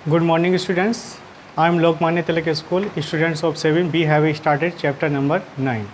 Good morning, students. I am Lokmanya Tilak School. Students of 7 we have started chapter number 9.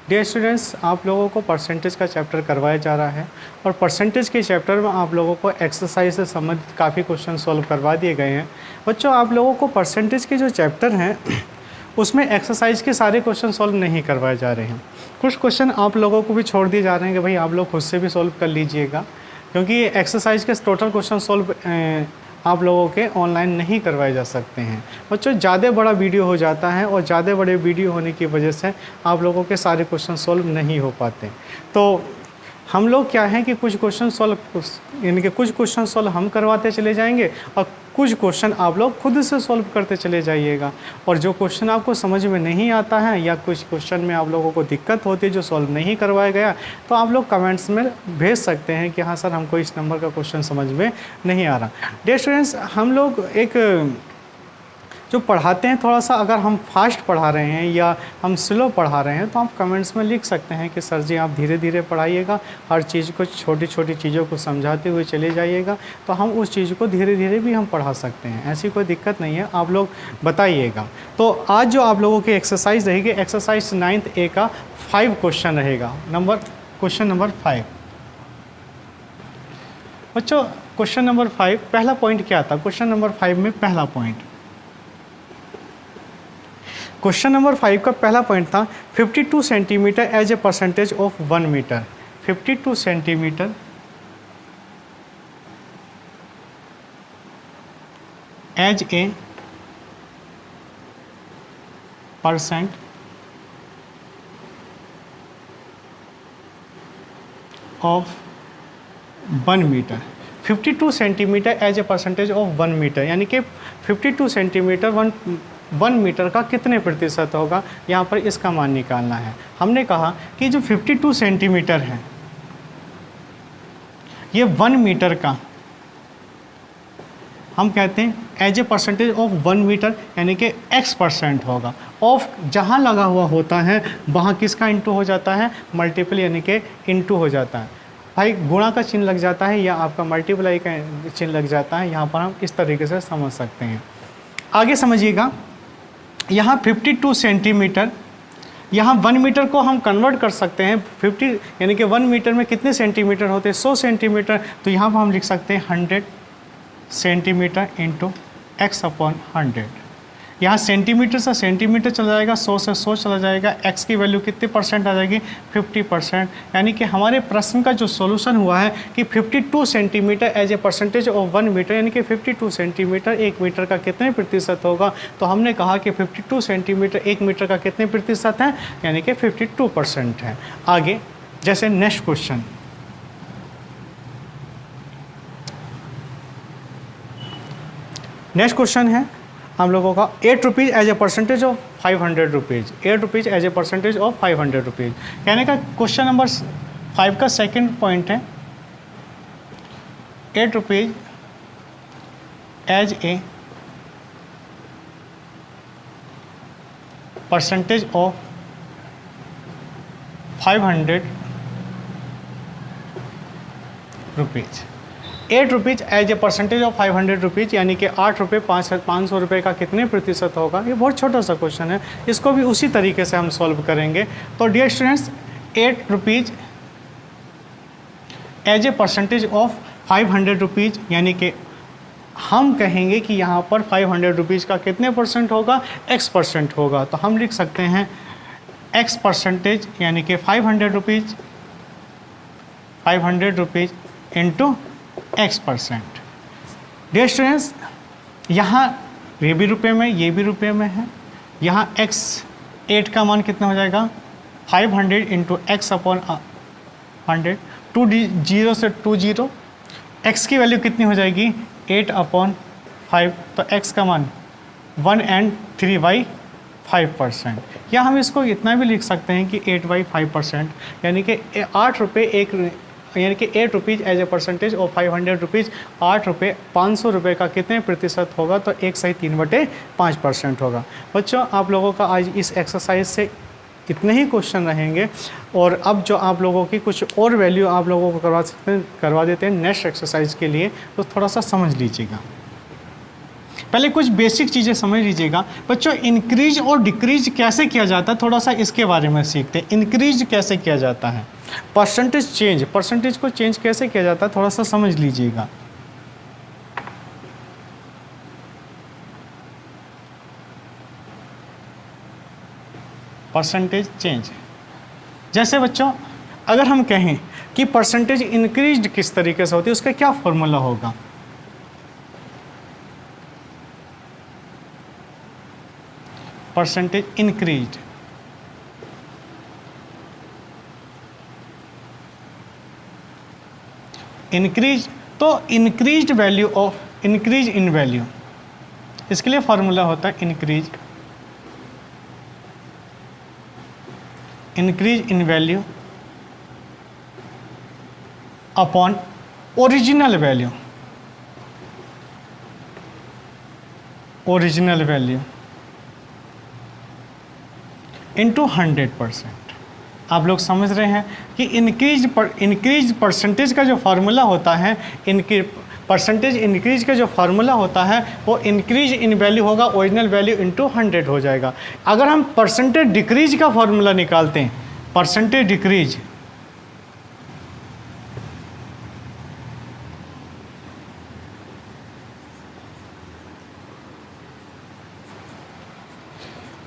Dear students, आप लोगों को percentage का chapter करवाया जा रहा है और परसेंटेज के चैप्टर में आप लोगों को एक्सरसाइज से संबंधित काफ़ी क्वेश्चन सॉल्व करवा दिए गए हैं। बच्चों, आप लोगों को परसेंटेज के जो चैप्टर हैं उसमें एक्सरसाइज के सारे क्वेश्चन सॉल्व नहीं करवाए जा रहे हैं। कुछ क्वेश्चन आप लोगों को भी छोड़ दिए जा रहे हैं कि भाई आप लोग खुद से भी सॉल्व कर लीजिएगा, क्योंकि एक्सरसाइज के टोटल क्वेश्चन सॉल्व आप लोगों के ऑनलाइन नहीं करवाए जा सकते हैं। बच्चों, ज़्यादा बड़ा वीडियो हो जाता है और ज़्यादा बड़े वीडियो होने की वजह से आप लोगों के सारे क्वेश्चन सॉल्व नहीं हो पाते। तो हम लोग क्या है कि कुछ क्वेश्चन सॉल्व हम करवाते चले जाएंगे और कुछ क्वेश्चन आप लोग खुद से सॉल्व करते चले जाइएगा। और जो क्वेश्चन आपको समझ में नहीं आता है या कुछ क्वेश्चन में आप लोगों को दिक्कत होती है जो सॉल्व नहीं करवाया गया, तो आप लोग कमेंट्स में भेज सकते हैं कि हाँ सर, हमको इस नंबर का क्वेश्चन समझ में नहीं आ रहा। डियर स्टूडेंट्स, हम लोग एक जो पढ़ाते हैं, थोड़ा सा अगर हम फास्ट पढ़ा रहे हैं या हम स्लो पढ़ा रहे हैं तो आप कमेंट्स में लिख सकते हैं कि सर जी आप धीरे धीरे पढ़ाइएगा, हर चीज़ को छोटी छोटी चीज़ों को समझाते हुए चले जाइएगा, तो हम उस चीज़ को धीरे धीरे भी हम पढ़ा सकते हैं। ऐसी कोई दिक्कत नहीं है, आप लोग बताइएगा। तो आज जो आप लोगों की एक्सरसाइज रहेगी, एक्सरसाइज 9th A का 5 क्वेश्चन रहेगा। Question number 5। बच्चों, क्वेश्चन नंबर 5 पहला पॉइंट क्या था? क्वेश्चन नंबर 5 में पहला पॉइंट, क्वेश्चन नंबर 5 का पहला पॉइंट था 52 centimetre as a percentage of 1 metre. 52 centimetre as a percent of 1 metre. 52 centimetre as a percentage of 1 metre, यानी कि 52 सेंटीमीटर 1 मीटर का कितने प्रतिशत होगा, यहाँ पर इसका मान निकालना है। हमने कहा कि जो 52 सेंटीमीटर है ये 1 मीटर का हम कहते हैं as a percentage of 1 metre, यानी कि x% होगा। ऑफ जहाँ लगा हुआ होता है वहाँ किसका इंटू हो जाता है? मल्टीपल, यानी कि इंटू हो जाता है। भाई गुणा का चिन्ह लग जाता है या आपका मल्टीप्लाई का चिन्ह लग जाता है। यहाँ पर हम इस तरीके से समझ सकते हैं। आगे समझिएगा, यहाँ 52 सेंटीमीटर, यहाँ 1 मीटर को हम कन्वर्ट कर सकते हैं 50, यानी कि 1 मीटर में कितने सेंटीमीटर होते हैं? 100 सेंटीमीटर। तो यहाँ पर हम लिख सकते हैं 100 सेंटीमीटर इंटू x/100। यहाँ सेंटीमीटर से सेंटीमीटर चला जाएगा, 100 से 100 चला जाएगा। x की वैल्यू कितने परसेंट आ जाएगी? 50%। यानी कि हमारे प्रश्न का जो सॉल्यूशन हुआ है कि 52 centimetre as a percentage of 1 metre, यानी कि 52 सेंटीमीटर 1 मीटर का कितने प्रतिशत होगा? तो हमने कहा कि 52 सेंटीमीटर 1 मीटर का कितने प्रतिशत है? यानी कि 52% है। आगे जैसे नेक्स्ट क्वेश्चन, है हम लोगों का 8 rupees as a percentage of 500 rupees. 8 rupees as a percentage of 500 rupees, कहने का क्वेश्चन नंबर 5 का सेकंड पॉइंट है 8 rupees as a percentage of 500 rupees. 8 rupees as a percentage of 500 rupees, यानी कि 8 रुपये 500 रुपये का कितने प्रतिशत होगा? ये बहुत छोटा सा क्वेश्चन है, इसको भी उसी तरीके से हम सॉल्व करेंगे। तो dear students, 8 rupees as a percentage of 500 rupees, यानी कि हम कहेंगे कि यहाँ पर 500 रुपीज़ का कितने परसेंट होगा? x% होगा। तो हम लिख सकते हैं x%, यानी कि 500 rupees into x%। Dear students, यहाँ ये भी रुपये में, ये भी रुपये में है। यहाँ x8 का मान कितना हो जाएगा? 500 इंटू x/100। 2 0 से 2 0, x की वैल्यू कितनी हो जाएगी? 8/5। तो x का मान 1 and 3/5%। या हम इसको इतना भी लिख सकते हैं कि 8/5%, यानी कि 8 रुपये यानी कि 8 rupees as a percentage of 500 rupees, 8 रुपये 500 रुपये का कितने प्रतिशत होगा? तो 1/3/5% होगा। बच्चों, आप लोगों का आज इस एक्सरसाइज से इतने ही क्वेश्चन रहेंगे और अब जो आप लोगों की कुछ और वैल्यू आप लोगों को करवा देते हैं नेक्स्ट एक्सरसाइज के लिए, तो थोड़ा सा समझ लीजिएगा। पहले कुछ बेसिक चीज़ें समझ लीजिएगा बच्चों। इंक्रीज और डिक्रीज कैसे किया जाता है, थोड़ा सा इसके बारे में सीखते हैं। इंक्रीज कैसे किया जाता है, परसेंटेज को चेंज कैसे किया जाता है, थोड़ा सा समझ लीजिएगा। परसेंटेज चेंज, जैसे बच्चों अगर हम कहें कि परसेंटेज इंक्रीज किस तरीके से होती है, उसका क्या फॉर्मूला होगा। परसेंटेज इंक्रीज, इंक्रीज तो increased value of, increase in value, इसके लिए फॉर्मूला होता है increase in value upon original value, into 100%। आप लोग समझ रहे हैं कि इंक्रीज परसेंटेज का जो फार्मूला होता है, परसेंटेज इंक्रीज का जो फार्मूला होता है वो इंक्रीज इन वैल्यू होगा, ओरिजिनल वैल्यू इंटू 100 हो जाएगा। अगर हम परसेंटेज डिक्रीज का फार्मूला निकालते हैं, परसेंटेज डिक्रीज,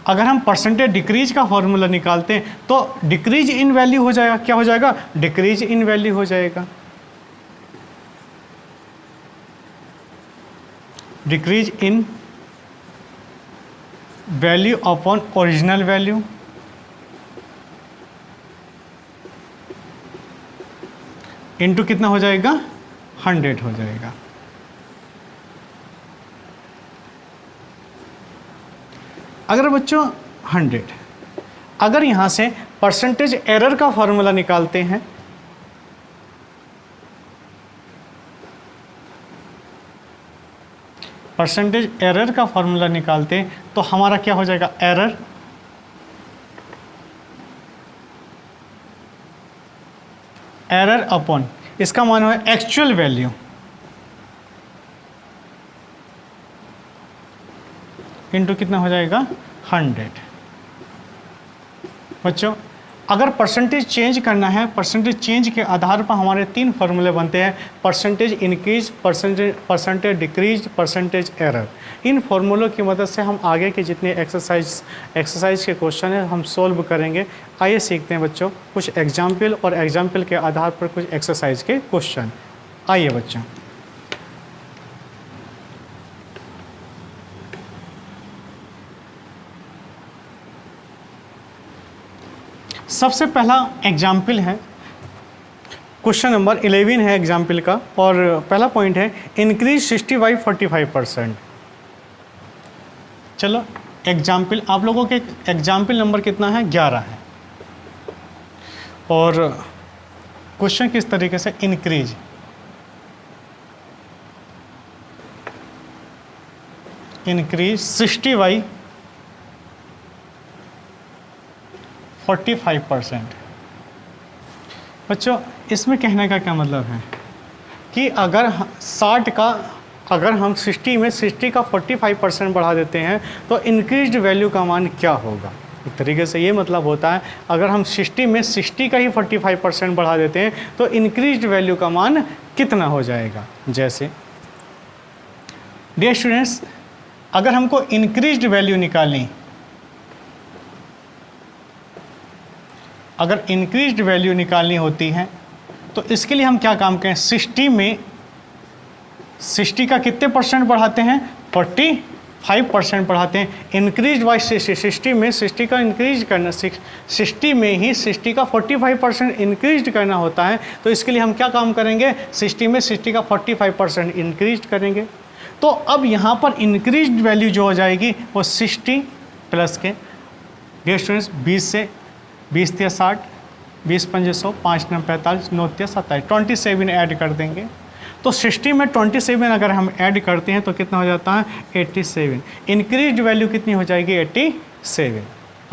अगर हम परसेंटेज डिक्रीज का फॉर्मूला निकालते हैं तो डिक्रीज इन वैल्यू हो जाएगा। क्या हो जाएगा, डिक्रीज इन वैल्यू हो जाएगा, decrease in value upon original value into कितना हो जाएगा, 100 हो जाएगा। अगर बच्चों 100, अगर यहाँ से परसेंटेज एरर का फॉर्मूला निकालते हैं, परसेंटेज एरर का फॉर्मूला निकालते हैं तो हमारा क्या हो जाएगा, एरर अपॉन, इसका मान है एक्चुअल वैल्यू इंटू कितना हो जाएगा, 100। बच्चों अगर परसेंटेज चेंज करना है, परसेंटेज चेंज के आधार पर हमारे 3 फार्मूले बनते हैं, percentage increase, percentage decrease, percentage error. इन फार्मूलों की मदद से हम आगे के जितने एक्सरसाइज के क्वेश्चन हैं हम सोल्व करेंगे। आइए सीखते हैं बच्चों कुछ एग्जाम्पल, और एग्जाम्पल के आधार पर कुछ एक्सरसाइज के क्वेश्चन। आइए बच्चों, सबसे पहला एग्जाम्पल है, क्वेश्चन नंबर 11 है एग्जाम्पल का, और पहला पॉइंट है इंक्रीज 60 बाई 45%। चलो एग्जाम्पल, आप लोगों के एग्जाम्पल नंबर कितना है, 11 है। और क्वेश्चन किस तरीके से, इंक्रीज इंक्रीज 60 बाई 45%। बच्चों इसमें कहने का क्या मतलब है कि अगर 60 का, अगर हम 60 में 60 का 45% बढ़ा देते हैं तो इंक्रीज्ड वैल्यू का मान क्या होगा। एक तरीके से ये मतलब होता है, अगर हम 60 में 60 का ही 45% बढ़ा देते हैं तो इंक्रीज्ड वैल्यू का मान कितना हो जाएगा। जैसे डियर स्टूडेंट्स, अगर हमको इंक्रीज्ड वैल्यू निकालनी, अगर इंक्रीज्ड वैल्यू निकालनी होती है तो इसके लिए हम क्या काम करें, 60 में 60 का कितने परसेंट बढ़ाते हैं, 45% बढ़ाते हैं। इंक्रीज बाई 60 में 60 का इंक्रीज करना, 60 में ही 60 का 45% इंक्रीज करना होता है, तो इसके लिए हम क्या काम करेंगे, 60 में 60 का 45% इंक्रीज करेंगे। तो अब यहाँ पर इंक्रीज्ड वैल्यू जो हो जाएगी वो 60 प्लस के, डियर स्टूडेंट्स 20 से 20 × 60, 20 × 5 100, 5 × 45, 9 × 27, 27 ऐड कर देंगे। तो 60 में 27 अगर हम ऐड करते हैं तो कितना हो जाता है, 87। इंक्रीज वैल्यू कितनी हो जाएगी, 87।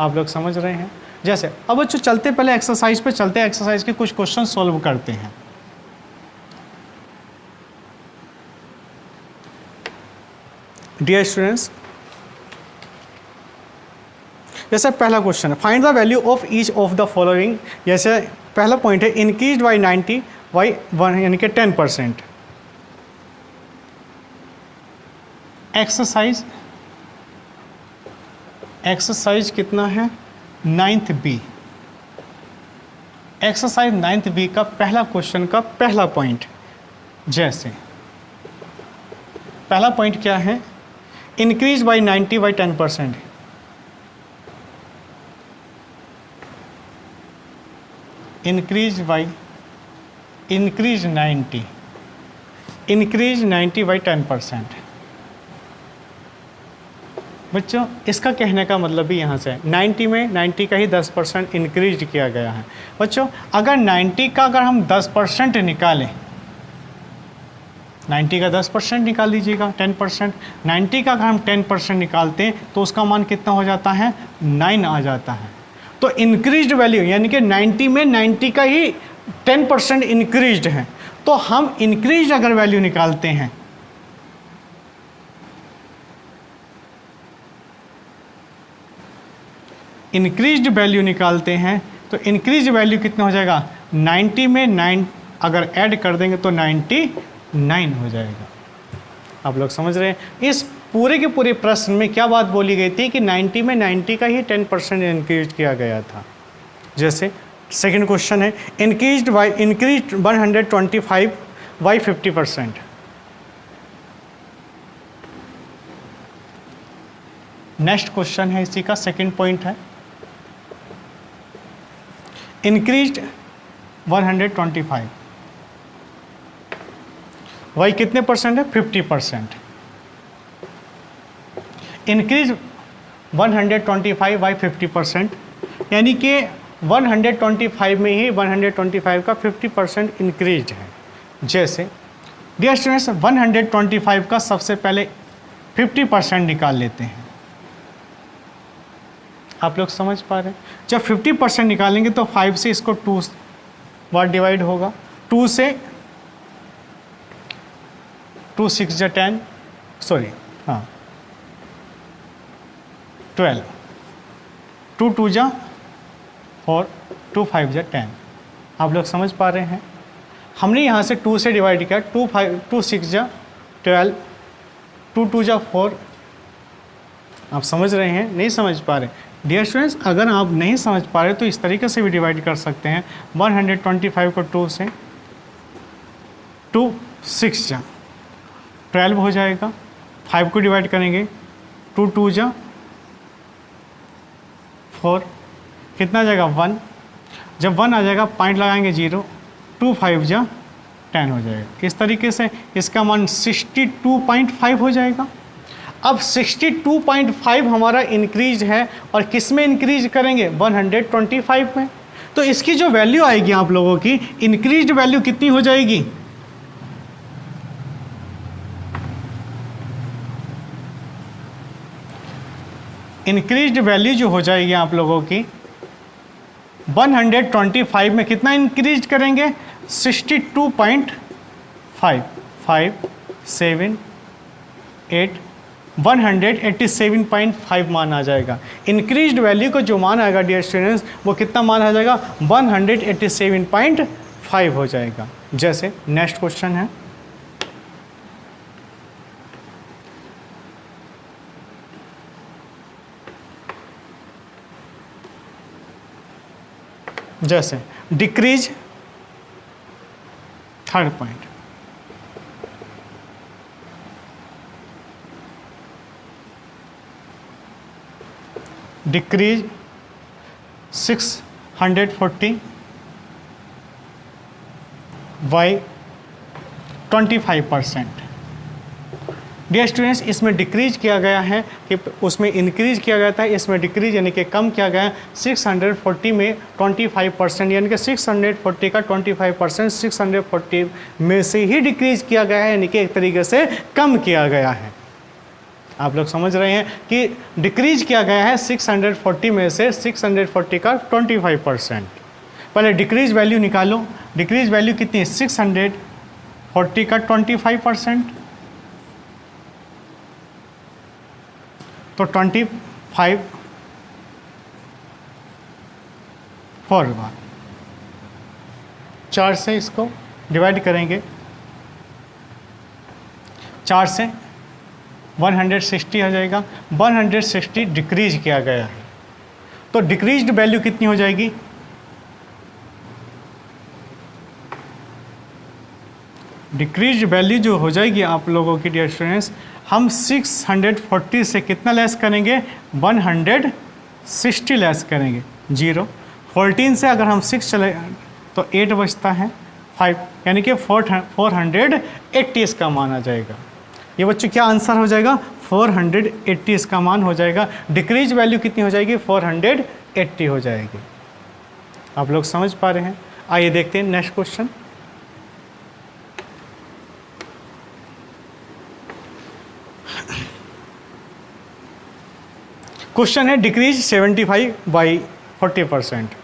आप लोग समझ रहे हैं। जैसे अब बच्चों चलते, पहले एक्सरसाइज पे चलते हैं, एक्सरसाइज के कुछ क्वेश्चन सॉल्व करते हैं। डियर स्टूडेंट्स, जैसे पहला क्वेश्चन है, find the value of each of the following. जैसे पहला पॉइंट है इंक्रीज बाई 90 बाई 1 यानी कि 10%। एक्सरसाइज कितना है 9th B. Exercise 9th B का पहला क्वेश्चन का पहला पॉइंट, जैसे पहला पॉइंट क्या है, increase by 90 by 10%। Increase 90 by 10%। बच्चों इसका कहने का मतलब भी यहाँ से 90 में 90 का ही 10% इंक्रीज किया गया है। बच्चों अगर 90 का अगर हम 10% निकालें, 90 का 10% निकाल लीजिएगा 10%, 90 का अगर हम 10% निकालते हैं तो उसका मान कितना हो जाता है 9 आ जाता है। तो इंक्रीज्ड वैल्यू यानी कि 90 में 90 का ही 10% इंक्रीज्ड है। तो हम इंक्रीज्ड अगर वैल्यू निकालते हैं, इंक्रीज्ड वैल्यू निकालते हैं तो इंक्रीज वैल्यू कितना हो जाएगा 90 में 9 अगर ऐड कर देंगे तो 99 हो जाएगा। आप लोग समझ रहे हैं, इस पूरे के पूरे प्रश्न में क्या बात बोली गई थी कि 90 में 90 का ही 10% इंक्रीज किया गया था। जैसे सेकंड क्वेश्चन है इंक्रीज 125 बाई 50%। नेक्स्ट क्वेश्चन है इसी का सेकंड पॉइंट है इंक्रीज 125 वाई कितने परसेंट है 50%। इंक्रीज 125 बाई 50% यानी कि 125 में ही 125 का 50% इंक्रीज है। जैसे डियर स्टूडेंट्स 125 का सबसे पहले 50% निकाल लेते हैं। आप लोग समझ पा रहे हैं, जब 50% निकालेंगे तो 5 से इसको 2 बार डिवाइड होगा, 2 से 2 6 जा 10 सॉरी हाँ 12, 2 2 जा 4, 2 5 जा 10। आप लोग समझ पा रहे हैं, हमने यहाँ से 2 से डिवाइड किया, 2 6 जा 12, 2 2 जा 4। आप समझ रहे हैं, नहीं समझ पा रहे डियर स्टूडेंट्स, अगर आप नहीं समझ पा रहे तो इस तरीके से भी डिवाइड कर सकते हैं। 125 को 2 से 2 6 जा 12 हो जाएगा, 5 को डिवाइड करेंगे 2 2 जा 4, कितना आ जाएगा 1, जब 1 आ जाएगा पॉइंट लगाएंगे 0, 2 5 जा 10 हो जाएगा। इस तरीके से इसका मान 62.5 हो जाएगा। अब 62.5 हमारा इंक्रीज है और किस में इंक्रीज करेंगे 125 में, तो इसकी जो वैल्यू आएगी आप लोगों की इंक्रीज्ड वैल्यू कितनी हो जाएगी, इंक्रीज्ड वैल्यू जो हो जाएगी आप लोगों की 125 में कितना इंक्रीज करेंगे 62.5 5 7 8 187.5 मान आ जाएगा। इंक्रीज्ड वैल्यू को जो मान आएगा डियर स्टूडेंट्स वो कितना मान आ जाएगा 187.5 हो जाएगा। जैसे नेक्स्ट क्वेश्चन है जैसे decrease, third point decrease 640 by 25%। Dear students, इसमें डिक्रीज किया गया है कि उसमें इंक्रीज किया गया था, इसमें डिक्रीज यानी कि कम किया गया है। 640 में 25% यानी कि 640 का 25% 640 में से ही डिक्रीज किया गया है, यानी कि एक तरीके से कम किया गया है। आप लोग समझ रहे हैं कि डिक्रीज किया गया है 640 में से 640 का 25%। पहले डिक्रीज वैल्यू निकालो, डिक्रीज वैल्यू कितनी है 640 का 25%। तो 25 4 बार 4 से इसको डिवाइड करेंगे, 4 से 160 हो जाएगा। 160 डिक्रीज किया गया है, तो डिक्रीज्ड वैल्यू कितनी हो जाएगी? डिक्रीज वैल्यू जो हो जाएगी आप लोगों की डियर स्टूडेंट्स, हम 640 से कितना लेस करेंगे? 160 लेस करेंगे। 0 14 से अगर हम 6 चले तो 8 बचता है 5, यानी कि 480 इसका मान आ जाएगा। ये बच्चों क्या आंसर हो जाएगा? 480 इसका मान हो जाएगा। डिक्रीज वैल्यू कितनी हो जाएगी? 480 हो जाएगी। आप लोग समझ पा रहे हैं? आइए देखते हैं नेक्स्ट क्वेश्चन। क्वेश्चन है डिक्रीज 75 बाई 40%।